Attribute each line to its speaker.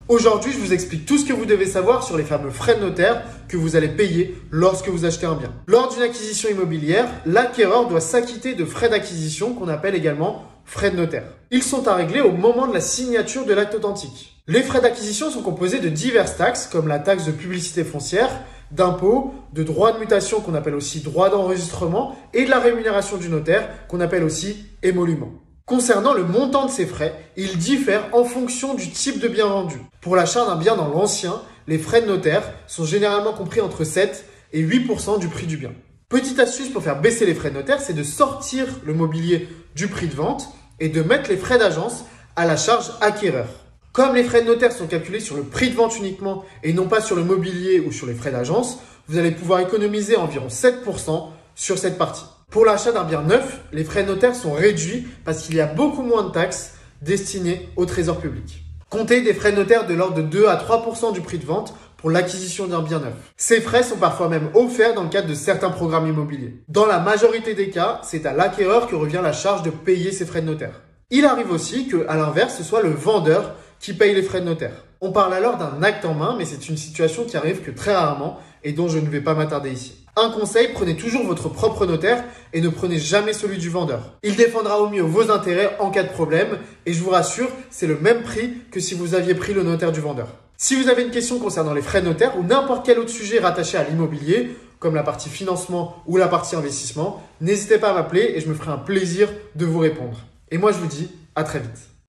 Speaker 1: Aujourd'hui, je vous explique tout ce que vous devez savoir sur les fameux frais de notaire que vous allez payer lorsque vous achetez un bien. Lors d'une acquisition immobilière, l'acquéreur doit s'acquitter de frais d'acquisition qu'on appelle également frais de notaire. Ils sont à régler au moment de la signature de l'acte authentique. Les frais d'acquisition sont composés de diverses taxes comme la taxe de publicité foncière, d'impôts, de droits de mutation qu'on appelle aussi droits d'enregistrement et de la rémunération du notaire qu'on appelle aussi émolument. Concernant le montant de ces frais, ils diffèrent en fonction du type de bien vendu. Pour l'achat d'un bien dans l'ancien, les frais de notaire sont généralement compris entre 7 et 8% du prix du bien. Petite astuce pour faire baisser les frais de notaire, c'est de sortir le mobilier du prix de vente et de mettre les frais d'agence à la charge acquéreur. Comme les frais de notaire sont calculés sur le prix de vente uniquement et non pas sur le mobilier ou sur les frais d'agence, vous allez pouvoir économiser environ 7% sur cette partie. Pour l'achat d'un bien neuf, les frais de notaire sont réduits parce qu'il y a beaucoup moins de taxes destinées au trésor public. Comptez des frais de notaire de l'ordre de 2 à 3% du prix de vente pour l'acquisition d'un bien neuf. Ces frais sont parfois même offerts dans le cadre de certains programmes immobiliers. Dans la majorité des cas, c'est à l'acquéreur que revient la charge de payer ces frais de notaire. Il arrive aussi qu'à l'inverse, ce soit le vendeur qui paye les frais de notaire. On parle alors d'un acte en main, mais c'est une situation qui arrive que très rarement et dont je ne vais pas m'attarder ici. Un conseil, prenez toujours votre propre notaire et ne prenez jamais celui du vendeur. Il défendra au mieux vos intérêts en cas de problème et je vous rassure, c'est le même prix que si vous aviez pris le notaire du vendeur. Si vous avez une question concernant les frais de notaire ou n'importe quel autre sujet rattaché à l'immobilier, comme la partie financement ou la partie investissement, n'hésitez pas à m'appeler et je me ferai un plaisir de vous répondre. Et moi je vous dis à très vite.